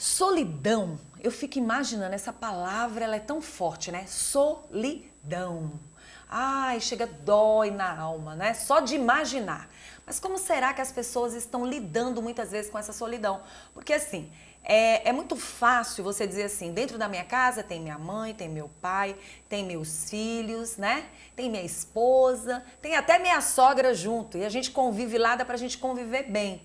Solidão, eu fico imaginando, essa palavra, ela é tão forte, né? Solidão. Ai, chega, dói na alma, né? Só de imaginar. Mas como será que as pessoas estão lidando muitas vezes com essa solidão? Porque assim, é muito fácil você dizer assim, dentro da minha casa tem minha mãe, tem meu pai, tem meus filhos, né? Tem minha esposa, tem até minha sogra junto. E a gente convive lá, dá pra gente conviver bem.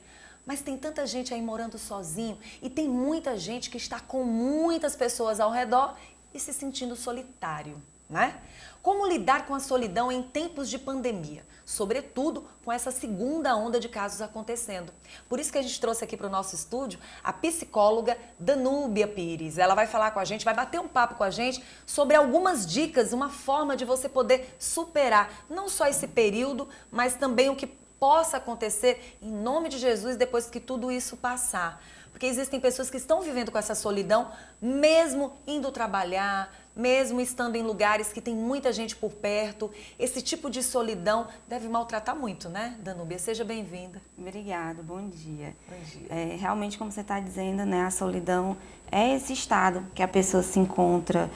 Mas tem tanta gente aí morando sozinho e tem muita gente que está com muitas pessoas ao redor e se sentindo solitário, né? Como lidar com a solidão em tempos de pandemia? Sobretudo com essa segunda onda de casos acontecendo. Por isso que a gente trouxe aqui para o nosso estúdio a psicóloga Danúbia Pires. Ela vai falar com a gente, vai bater um papo com a gente sobre algumas dicas, uma forma de você poder superar não só esse período, mas também o que possa acontecer em nome de Jesus depois que tudo isso passar. Porque existem pessoas que estão vivendo com essa solidão, mesmo indo trabalhar, mesmo estando em lugares que tem muita gente por perto. Esse tipo de solidão deve maltratar muito, né, Danúbia? Seja bem-vinda. Obrigada, bom dia. Bom dia. Realmente, como você está dizendo, né, a solidão é esse estado que a pessoa se encontra,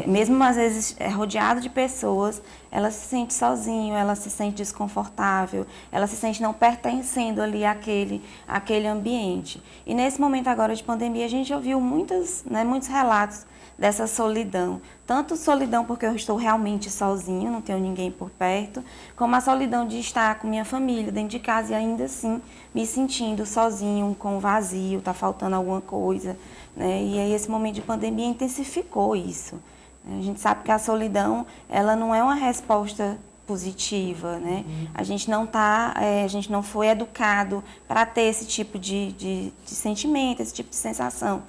mesmo às vezes rodeado de pessoas, ela se sente sozinho, ela se sente desconfortável, ela se sente não pertencendo ali àquele ambiente. E nesse momento agora de pandemia, a gente ouviu muitos relatos dessa solidão. Tanto solidão porque eu estou realmente sozinho, não tenho ninguém por perto, como a solidão de estar com minha família dentro de casa e ainda assim me sentindo sozinho, com vazio, está faltando alguma coisa, né? E aí esse momento de pandemia intensificou isso. A gente sabe que a solidão, ela não é uma resposta positiva, né? A gente não foi educado para ter esse tipo de sentimento, esse tipo de sensação.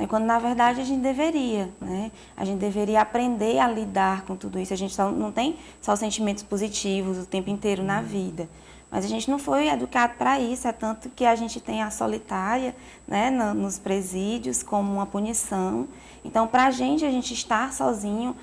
Quando na verdade a gente deveria, né? A gente deveria aprender a lidar com tudo isso. A gente não tem só sentimentos positivos o tempo inteiro na vida, mas a gente não foi educado para isso, é tanto que a gente tem a solitária, né, nos presídios como uma punição. Então, para a gente estar sozinho,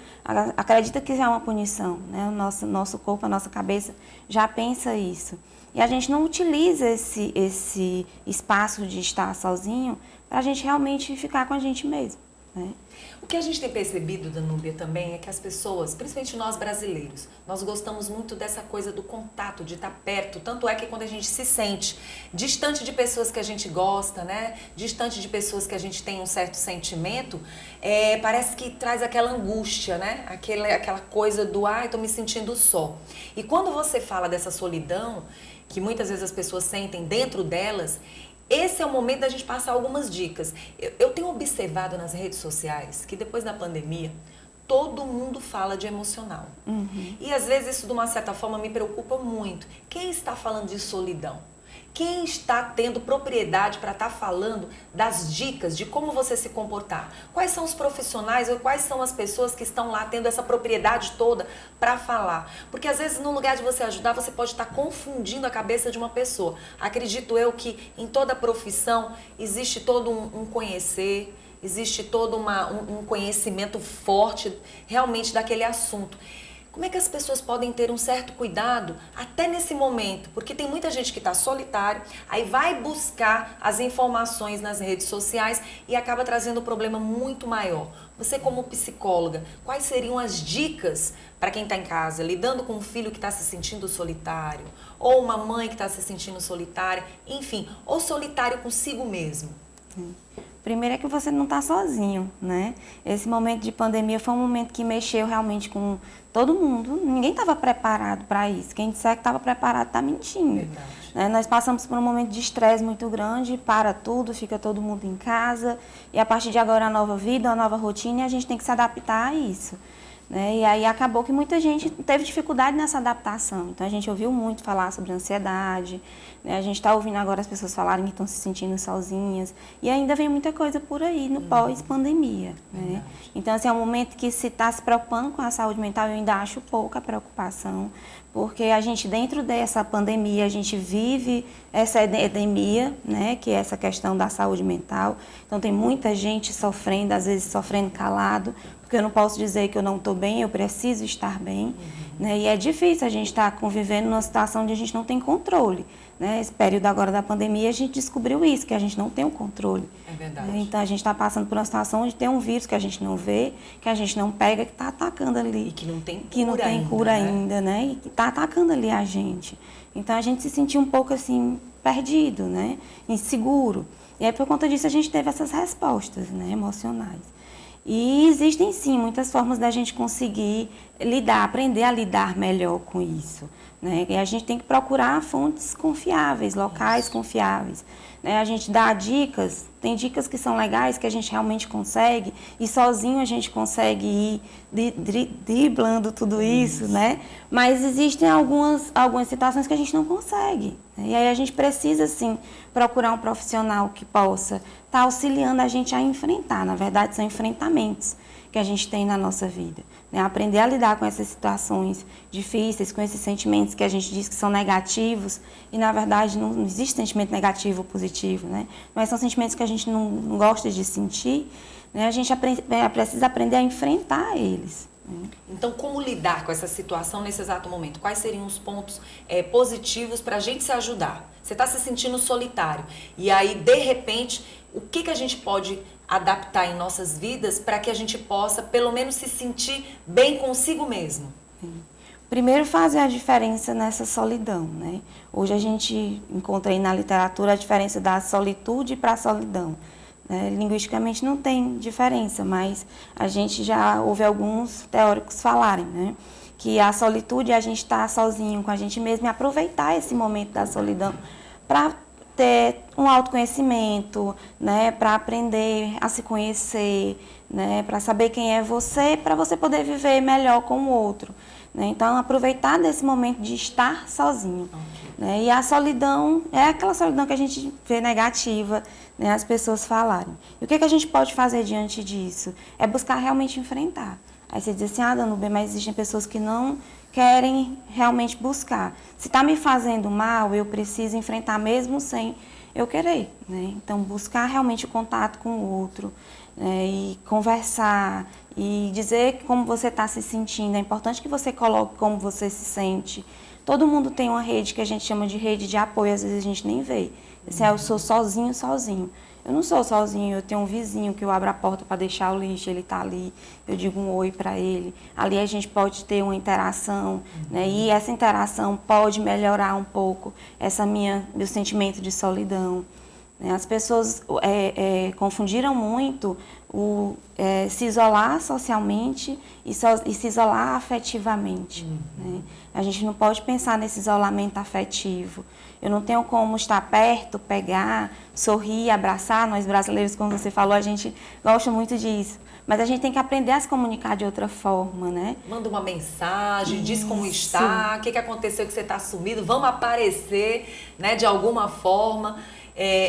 acredita que já é uma punição, né? O nosso corpo, a nossa cabeça já pensa isso. E a gente não utiliza esse espaço de estar sozinho para a gente realmente ficar com a gente mesmo, né? O que a gente tem percebido, Danúbia, também é que as pessoas, principalmente nós brasileiros, nós gostamos muito dessa coisa do contato, de estar perto. Tanto é que quando a gente se sente distante de pessoas que a gente gosta, né? Distante de pessoas que a gente tem um certo sentimento, parece que traz aquela angústia, né? Aquela coisa do, tô me sentindo só. E quando você fala dessa solidão, que muitas vezes as pessoas sentem dentro delas, esse é o momento da gente passar algumas dicas. Eu tenho observado nas redes sociais que depois da pandemia, todo mundo fala de emocional. E às vezes isso de uma certa forma me preocupa muito. Quem está falando de solidão? Quem está tendo propriedade para estar falando das dicas de como você se comportar? Quais são os profissionais ou quais são as pessoas que estão lá tendo essa propriedade toda para falar? Porque às vezes no lugar de você ajudar, você pode estar confundindo a cabeça de uma pessoa. Acredito eu que em toda profissão existe todo um conhecer, existe todo um conhecimento forte realmente daquele assunto. Como é que as pessoas podem ter um certo cuidado até nesse momento? Porque tem muita gente que está solitário, aí vai buscar as informações nas redes sociais e acaba trazendo um problema muito maior. Você como psicóloga, quais seriam as dicas para quem está em casa, lidando com um filho que está se sentindo solitário, ou uma mãe que está se sentindo solitária, enfim, ou solitário consigo mesmo? Primeiro é que você não está sozinho, né? Esse momento de pandemia foi um momento que mexeu realmente com todo mundo. Ninguém estava preparado para isso. Quem disser que estava preparado está mentindo. Né? Nós passamos por um momento de estresse muito grande, para tudo, fica todo mundo em casa. E a partir de agora a nova vida, a nova rotina, e a gente tem que se adaptar a isso. Né? E aí acabou que muita gente teve dificuldade nessa adaptação. Então a gente ouviu muito falar sobre ansiedade, né? A gente está ouvindo agora as pessoas falarem que estão se sentindo sozinhas. E ainda vem muita coisa por aí no pós-pandemia. Né? Então assim, é um momento que se está se preocupando com a saúde mental, eu ainda acho pouca preocupação. Porque a gente, dentro dessa pandemia, a gente vive essa endemia, né, que é essa questão da saúde mental. Então, tem muita gente sofrendo, às vezes sofrendo calado, porque eu não posso dizer que eu não estou bem, eu preciso estar bem. Né, e é difícil a gente estar convivendo numa situação onde a gente não tem controle. né? Esse período agora da pandemia, a gente descobriu isso, que a gente não tem o controle. É verdade. Então, a gente está passando por uma situação onde tem um vírus que a gente não vê, que a gente não pega, que está atacando ali. E que não tem cura, que não tem cura ainda, né? E que está atacando ali a gente. Então, a gente se sentiu um pouco assim, perdido, né? Inseguro. E aí, por conta disso, a gente teve essas respostas, né? Emocionais. E existem, sim, muitas formas da gente conseguir lidar, aprender a lidar melhor com isso, né? E a gente tem que procurar fontes confiáveis, locais confiáveis, né? A gente dá dicas, tem dicas que são legais, que a gente realmente consegue, e sozinho a gente consegue ir driblando tudo isso, né? Mas existem algumas situações que a gente não consegue, né? E aí a gente precisa, sim, procurar um profissional que possa estar auxiliando a gente a enfrentar. Na verdade, são enfrentamentos que a gente tem na nossa vida, né? Aprender a lidar com essas situações difíceis, com esses sentimentos que a gente diz que são negativos, e na verdade não existe sentimento negativo ou positivo, né? Mas são sentimentos que a gente não gosta de sentir, né? A gente precisa aprender a enfrentar eles. Então, como lidar com essa situação nesse exato momento? Quais seriam os pontos positivos para a gente se ajudar? Você está se sentindo solitário, e aí, de repente, o que a gente pode adaptar em nossas vidas para que a gente possa, pelo menos, se sentir bem consigo mesmo? Primeiro, fazer a diferença nessa solidão, né? Hoje a gente encontra aí na literatura a diferença da solitude para a solidão. Linguisticamente não tem diferença, mas a gente já ouve alguns teóricos falarem, né? Que a solitude é a gente estar sozinho com a gente mesmo e aproveitar esse momento da solidão para ter um autoconhecimento, né? Para aprender a se conhecer, né? Para saber quem é você, para você poder viver melhor com o outro, né? Então, aproveitar desse momento de estar sozinho. Né? E a solidão é aquela solidão que a gente vê negativa, né, as pessoas falarem. E o que a gente pode fazer diante disso? É buscar realmente enfrentar. Aí você diz assim, Danúbia, mas existem pessoas que não querem realmente buscar. Se está me fazendo mal, eu preciso enfrentar mesmo sem eu querer. Né? Então, buscar realmente o contato com o outro, né, e conversar, e dizer como você está se sentindo. É importante que você coloque como você se sente. Todo mundo tem uma rede que a gente chama de rede de apoio, às vezes a gente nem vê. Assim, eu sou sozinho. Eu não sou sozinho, eu tenho um vizinho que eu abro a porta para deixar o lixo, ele está ali, eu digo um oi para ele. Ali a gente pode ter uma interação, né? E essa interação pode melhorar um pouco meu sentimento de solidão. As pessoas confundiram muito se isolar socialmente e se isolar afetivamente. Né? A gente não pode pensar nesse isolamento afetivo. Eu não tenho como estar perto, pegar, sorrir, abraçar. Nós brasileiros, como você falou, a gente gosta muito disso. Mas a gente tem que aprender a se comunicar de outra forma, né? Manda uma mensagem, diz como está, o que aconteceu que você está sumido, vamos aparecer, né, de alguma forma.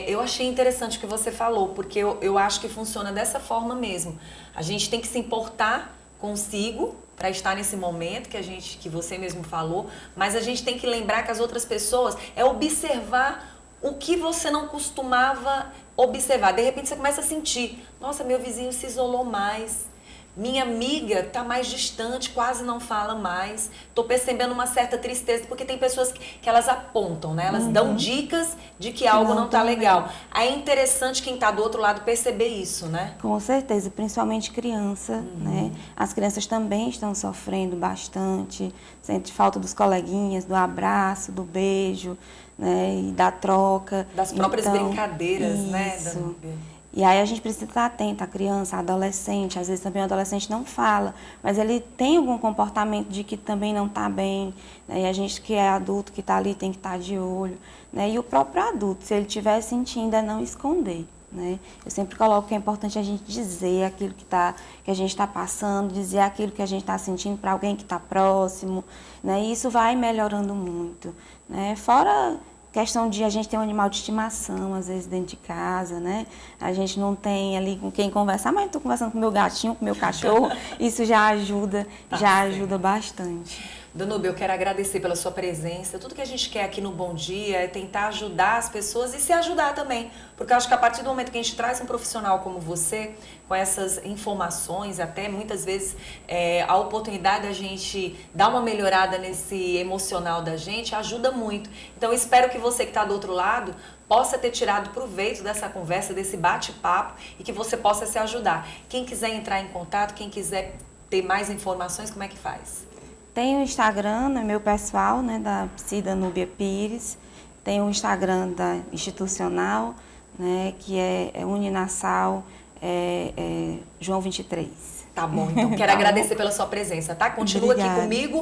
Eu achei interessante o que você falou, porque eu acho que funciona dessa forma mesmo. A gente tem que se importar consigo para estar nesse momento que você mesmo falou, mas a gente tem que lembrar que as outras pessoas observar o que você não costumava observar. De repente você começa a sentir, nossa, meu vizinho se isolou mais, minha amiga está mais distante, quase não fala mais. Estou percebendo uma certa tristeza, porque tem pessoas que elas apontam, né? Elas dão dicas de que algo não está legal. Aí é interessante quem está do outro lado perceber isso, né? Com certeza, principalmente criança, né? As crianças também estão sofrendo bastante, sente falta dos coleguinhas, do abraço, do beijo, né? E da troca. Das próprias brincadeiras, isso. Né, Danúbia? E aí a gente precisa estar atento, a criança, a adolescente, às vezes também o adolescente não fala, mas ele tem algum comportamento de que também não está bem, né? E a gente que é adulto, que está ali, tem que estar de olho, né? E o próprio adulto, se ele estiver sentindo, é não esconder, né? Eu sempre coloco que é importante a gente dizer aquilo que a gente está passando, dizer aquilo que a gente está sentindo para alguém que está próximo, né? E isso vai melhorando muito, né? Fora questão de a gente ter um animal de estimação, às vezes, dentro de casa, né? A gente não tem ali com quem conversar, mas estou conversando com o meu gatinho, com o meu cachorro, isso já ajuda bastante. Danúbia, eu quero agradecer pela sua presença. Tudo que a gente quer aqui no Bom Dia é tentar ajudar as pessoas e se ajudar também. Porque eu acho que a partir do momento que a gente traz um profissional como você, com essas informações, até muitas vezes a oportunidade da gente dar uma melhorada nesse emocional da gente, ajuda muito. Então eu espero que você que está do outro lado possa ter tirado proveito dessa conversa, desse bate-papo e que você possa se ajudar. Quem quiser entrar em contato, quem quiser ter mais informações, como é que faz? Tem o Instagram, né, meu pessoal, né, da Psi Danúbia Pires. Tem o Instagram da institucional, né, que é Uninassal João 23. Tá bom, então quero agradecer pela sua presença, tá? Continua aqui comigo.